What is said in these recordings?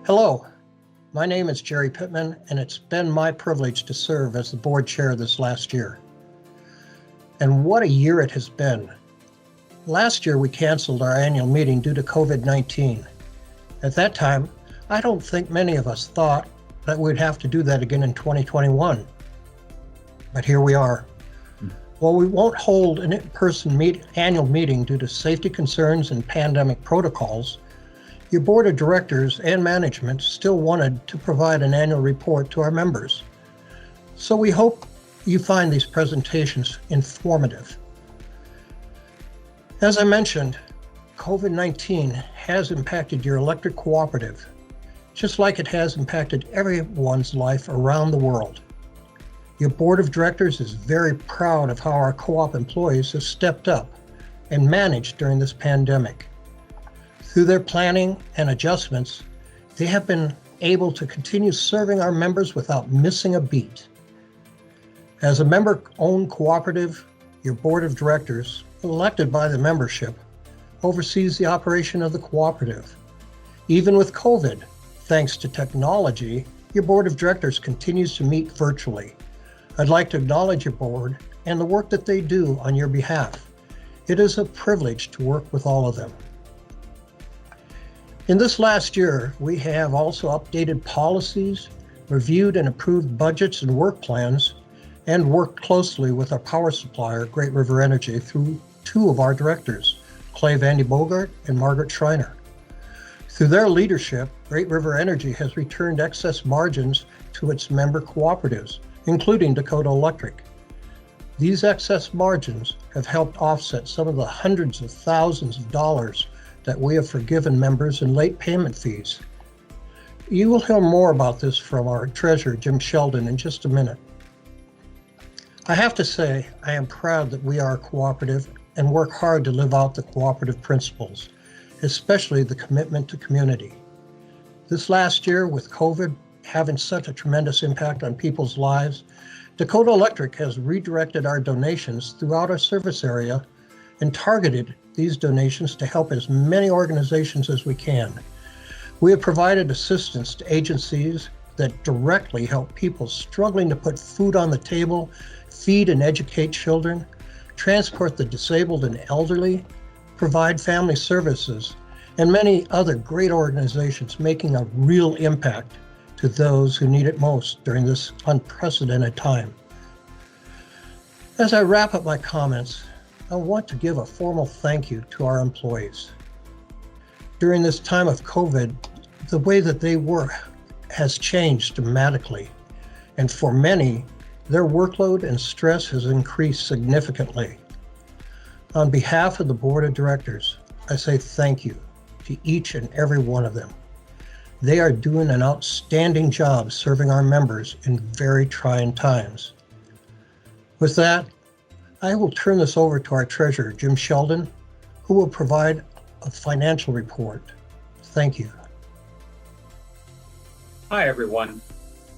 Hello, my name is Jerry Pittman, and it's been my privilege to serve as the board chair this last year. And what a year it has been. Last year, we canceled our annual meeting due to COVID-19. At that time, I don't think many of us thought that we'd have to do that again in 2021. But here we are. While we won't hold an in-person annual meeting due to safety concerns and pandemic protocols, your board of directors and management still wanted to provide an annual report to our members. So we hope you find these presentations informative. As I mentioned, COVID-19 has impacted your electric cooperative, just like it has impacted everyone's life around the world. Your board of directors is very proud of how our co-op employees have stepped up and managed during this pandemic. Through their planning and adjustments, they have been able to continue serving our members without missing a beat. As a member-owned cooperative, your board of directors, elected by the membership, oversees the operation of the cooperative. Even with COVID, thanks to technology, your board of directors continues to meet virtually. I'd like to acknowledge your board and the work that they do on your behalf. It is a privilege to work with all of them. In this last year, we have also updated policies, reviewed and approved budgets and work plans, and worked closely with our power supplier, Great River Energy, through two of our directors, Clay Vandy Bogart and Margaret Schreiner. Through their leadership, Great River Energy has returned excess margins to its member cooperatives, including Dakota Electric. These excess margins have helped offset some of the hundreds of thousands of dollars that we have forgiven members in late payment fees. You will hear more about this from our treasurer, Jim Sheldon, in just a minute. I have to say, I am proud that we are a cooperative and work hard to live out the cooperative principles, especially the commitment to community. This last year, with COVID having such a tremendous impact on people's lives, Dakota Electric has redirected our donations throughout our service area and targeted these donations to help as many organizations as we can. We have provided assistance to agencies that directly help people struggling to put food on the table, feed and educate children, transport the disabled and elderly, provide family services, and many other great organizations making a real impact to those who need it most during this unprecedented time. As I wrap up my comments, I want to give a formal thank you to our employees. During this time of COVID, the way that they work has changed dramatically, and for many, their workload and stress has increased significantly. On behalf of the board of directors, I say thank you to each and every one of them. They are doing an outstanding job serving our members in very trying times. With that, I will turn this over to our treasurer, Jim Sheldon, who will provide a financial report. Thank you. Hi, everyone.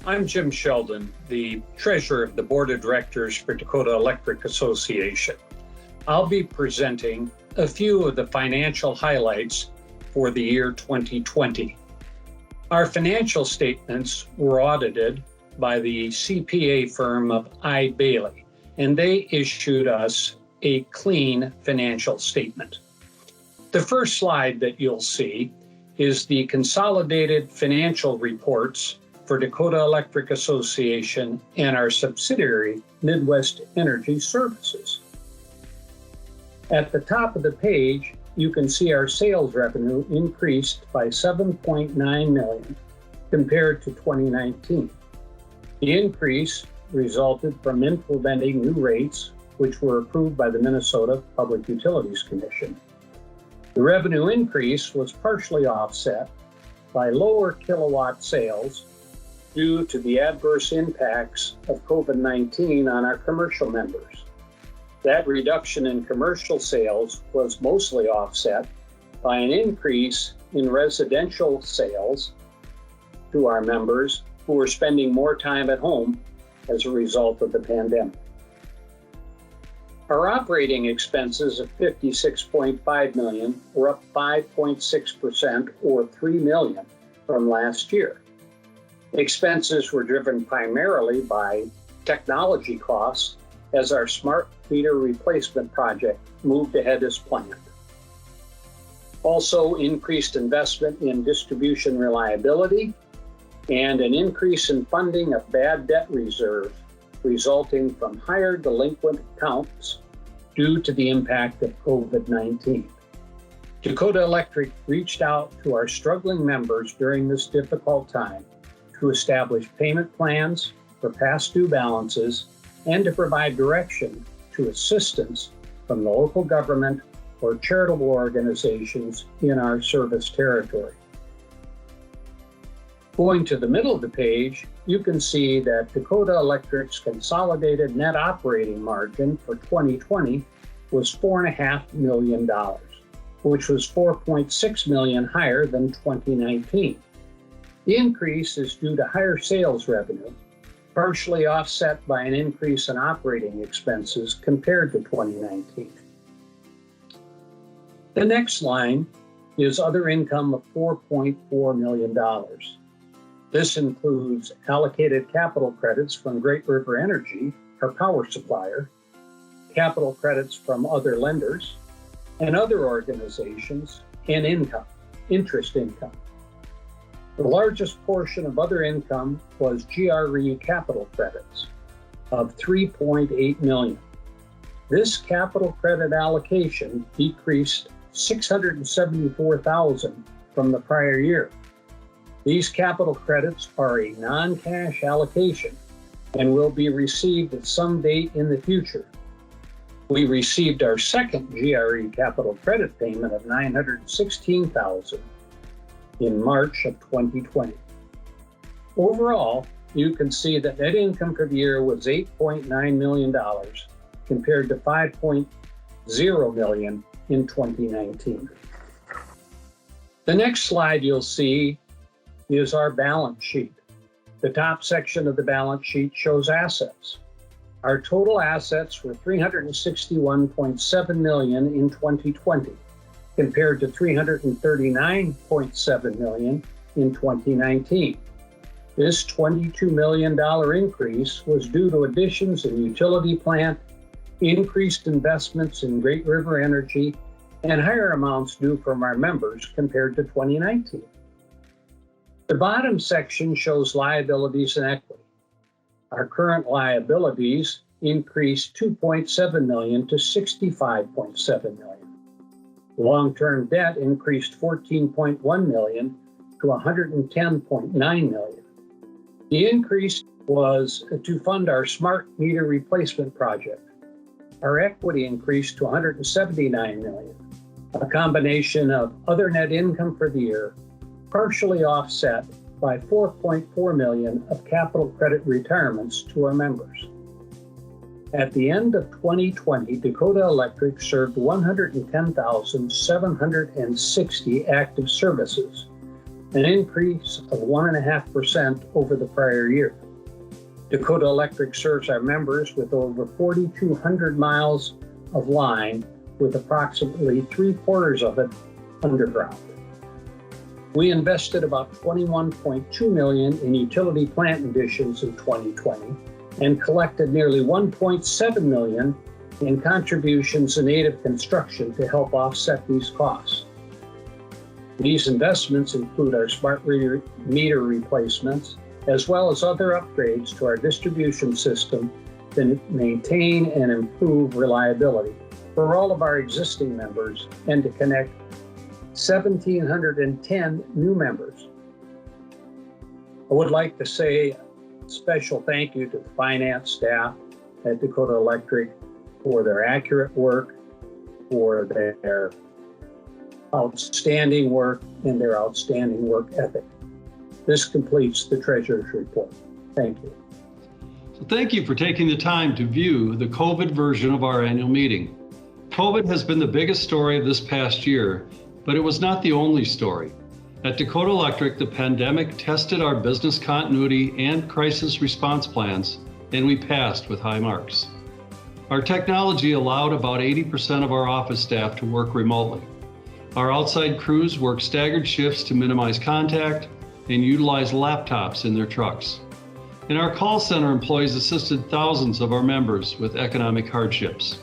I'm Jim Sheldon, the treasurer of the board of directors for Dakota Electric Association. I'll be presenting a few of the financial highlights for the year 2020. Our financial statements were audited by the CPA firm of I. Bailey, and they issued us a clean financial statement. The first slide that you'll see is the consolidated financial reports for Dakota Electric Association and our subsidiary, Midwest Energy Services. At the top of the page, you can see our sales revenue increased by $7.9 million compared to 2019. The increase resulted from implementing new rates, which were approved by the Minnesota Public Utilities Commission. The revenue increase was partially offset by lower kilowatt sales due to the adverse impacts of COVID-19 on our commercial members. That reduction in commercial sales was mostly offset by an increase in residential sales to our members who were spending more time at home as a result of the pandemic. Our operating expenses of $56.5 million were up 5.6% or $3 million from last year. Expenses were driven primarily by technology costs as our smart meter replacement project moved ahead as planned. Also, increased investment in distribution reliability and an increase in funding of bad debt reserve resulting from higher delinquent accounts due to the impact of COVID-19. Dakota Electric reached out to our struggling members during this difficult time to establish payment plans for past due balances and to provide direction to assistance from the local government or charitable organizations in our service territory. Going to the middle of the page, you can see that Dakota Electric's consolidated net operating margin for 2020 was $4.5 million, which was $4.6 million higher than 2019. The increase is due to higher sales revenue, partially offset by an increase in operating expenses compared to 2019. The next line is other income of $4.4 million. This includes allocated capital credits from Great River Energy, our power supplier, capital credits from other lenders and other organizations, and interest income. The largest portion of other income was GRE capital credits of $3.8 million. This capital credit allocation decreased $674,000 from the prior year. These capital credits are a non-cash allocation and will be received at some date in the future. We received our second GRE capital credit payment of $916,000 in March of 2020. Overall, you can see that net income for the year was $8.9 million compared to $5.0 million in 2019. The next slide you'll see is our balance sheet. The top section of the balance sheet shows assets. Our total assets were $361.7 million in 2020, compared to $339.7 million in 2019. This $22 million increase was due to additions in utility plant, increased investments in Great River Energy, and higher amounts due from our members compared to 2019. The bottom section shows liabilities and equity. Our current liabilities increased $2.7 million to $65.7 million. Long-term debt increased $14.1 million to $110.9 million. The increase was to fund our smart meter replacement project. Our equity increased to $179 million, a combination of other net income for the year, partially offset by $4.4 million of capital credit retirements to our members. At the end of 2020, Dakota Electric served 110,760 active services, an increase of 1.5% over the prior year. Dakota Electric serves our members with over 4,200 miles of line, with approximately 3/4 of it underground. We invested about $21.2 million in utility plant additions in 2020 and collected nearly $1.7 million in contributions in aid of construction to help offset these costs. These investments include our smart meter replacements, as well as other upgrades to our distribution system to maintain and improve reliability for all of our existing members and to connect 1,710 new members. I would like to say a special thank you to the finance staff at Dakota Electric for their accurate work, for their outstanding work, and their outstanding work ethic. This completes the Treasurer's Report. Thank you. So thank you for taking the time to view the COVID version of our annual meeting. COVID has been the biggest story of this past year, but it was not the only story. At Dakota Electric, the pandemic tested our business continuity and crisis response plans, and we passed with high marks. Our technology allowed about 80% of our office staff to work remotely. Our outside crews worked staggered shifts to minimize contact, and utilized laptops in their trucks. And our call center employees assisted thousands of our members with economic hardships.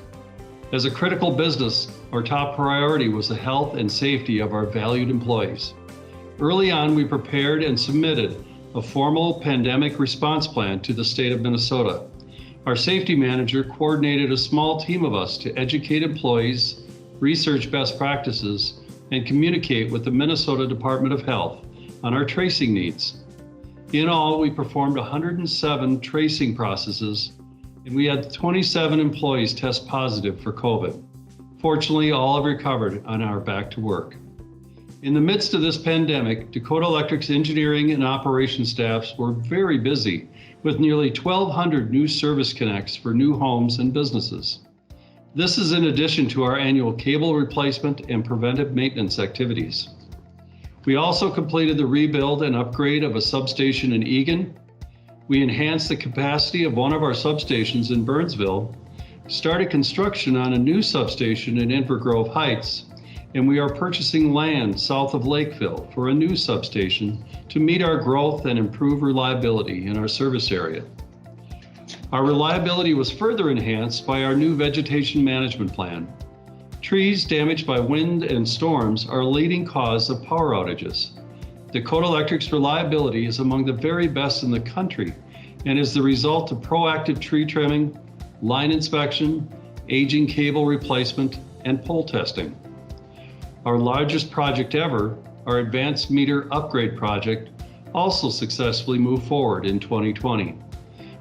As a critical business, our top priority was the health and safety of our valued employees. Early on, we prepared and submitted a formal pandemic response plan to the state of Minnesota. Our safety manager coordinated a small team of us to educate employees, research best practices, and communicate with the Minnesota Department of Health on our tracing needs. In all, we performed 107 tracing processes, and we had 27 employees test positive for COVID. Fortunately, all have recovered and are back to work. In the midst of this pandemic, Dakota Electric's engineering and operations staffs were very busy with nearly 1,200 new service connects for new homes and businesses. This is in addition to our annual cable replacement and preventive maintenance activities. We also completed the rebuild and upgrade of a substation in Eagan. We enhanced the capacity of one of our substations in Burnsville, started construction on a new substation in Inver Grove Heights, and we are purchasing land south of Lakeville for a new substation to meet our growth and improve reliability in our service area. Our reliability was further enhanced by our new vegetation management plan. Trees damaged by wind and storms are a leading cause of power outages. Dakota Electric's reliability is among the very best in the country and is the result of proactive tree trimming, line inspection, aging cable replacement, and pole testing. Our largest project ever, our advanced meter upgrade project, also successfully moved forward in 2020.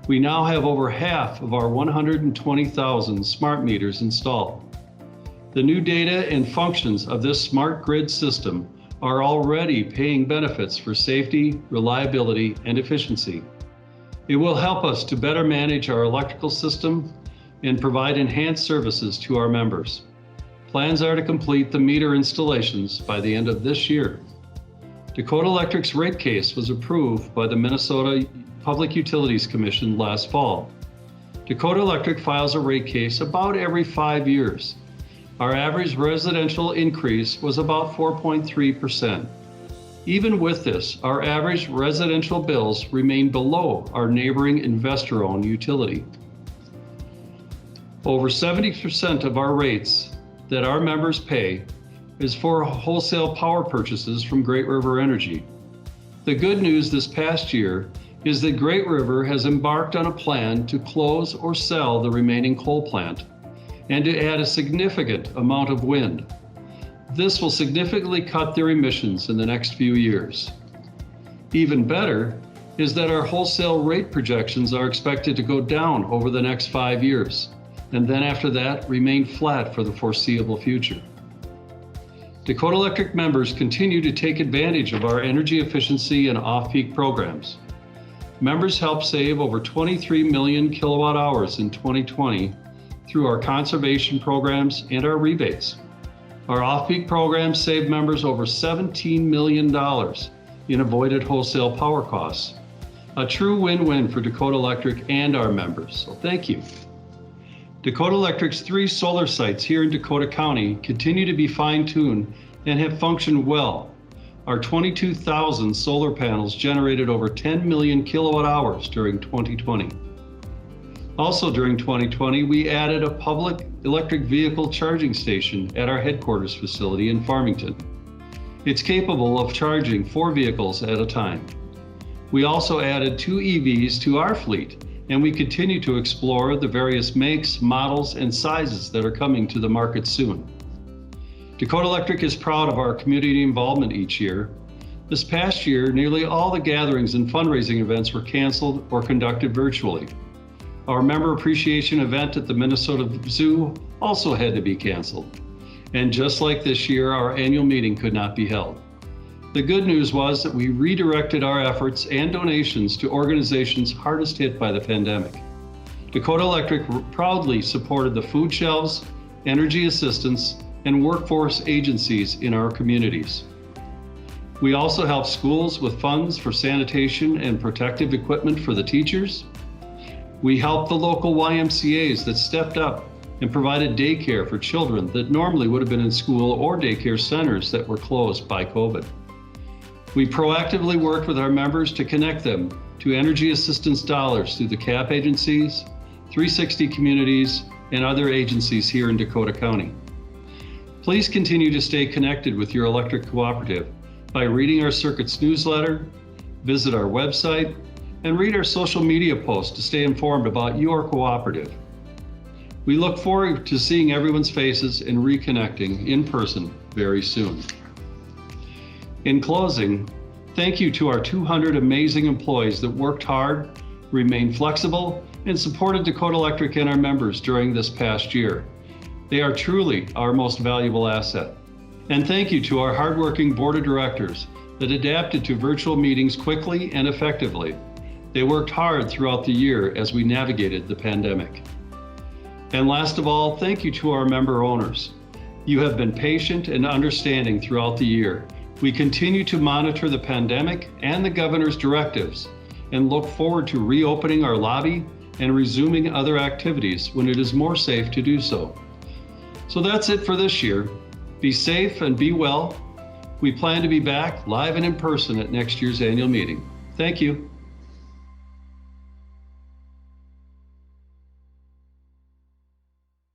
We now have over half of our 120,000 smart meters installed. The new data and functions of this smart grid system are already paying benefits for safety, reliability, and efficiency. It will help us to better manage our electrical system and provide enhanced services to our members. Plans are to complete the meter installations by the end of this year. Dakota Electric's rate case was approved by the Minnesota Public Utilities Commission last fall. Dakota Electric files a rate case about every 5 years. Our average residential increase was about 4.3%. Even with this, our average residential bills remain below our neighboring investor-owned utility. Over 70% of our rates that our members pay is for wholesale power purchases from Great River Energy. The good news this past year is that Great River has embarked on a plan to close or sell the remaining coal plant and to add a significant amount of wind. This will significantly cut their emissions in the next few years. Even better is that our wholesale rate projections are expected to go down over the next 5 years, and then after that remain flat for the foreseeable future. Dakota Electric members continue to take advantage of our energy efficiency and off-peak programs. Members helped save over 23 million kilowatt hours in 2020 through our conservation programs and our rebates. Our off-peak programs saved members over $17 million in avoided wholesale power costs. A true win-win for Dakota Electric and our members, so thank you. Dakota Electric's 3 solar sites here in Dakota County continue to be fine-tuned and have functioned well. Our 22,000 solar panels generated over 10 million kilowatt hours during 2020. Also during 2020, we added a public electric vehicle charging station at our headquarters facility in Farmington. It's capable of charging 4 vehicles at a time. We also added 2 EVs to our fleet, and we continue to explore the various makes, models, and sizes that are coming to the market soon. Dakota Electric is proud of our community involvement each year. This past year, nearly all the gatherings and fundraising events were canceled or conducted virtually. Our member appreciation event at the Minnesota Zoo also had to be canceled. And just like this year, our annual meeting could not be held. The good news was that we redirected our efforts and donations to organizations hardest hit by the pandemic. Dakota Electric proudly supported the food shelves, energy assistance, and workforce agencies in our communities. We also helped schools with funds for sanitation and protective equipment for the teachers. We helped the local YMCAs that stepped up and provided daycare for children that normally would have been in school or daycare centers that were closed by COVID. We proactively worked with our members to connect them to energy assistance dollars through the CAP agencies, 360 communities, and other agencies here in Dakota County. Please continue to stay connected with your electric cooperative by reading our circuit's newsletter, visit our website, and read our social media posts to stay informed about your cooperative. We look forward to seeing everyone's faces and reconnecting in person very soon. In closing, thank you to our 200 amazing employees that worked hard, remained flexible, and supported Dakota Electric and our members during this past year. They are truly our most valuable asset. And thank you to our hardworking board of directors that adapted to virtual meetings quickly and effectively. They worked hard throughout the year as we navigated the pandemic. And last of all, thank you to our member owners. You have been patient and understanding throughout the year. We continue to monitor the pandemic and the governor's directives and look forward to reopening our lobby and resuming other activities when it is more safe to do so. So that's it for this year. Be safe and be well. We plan to be back live and in person at next year's annual meeting. Thank you.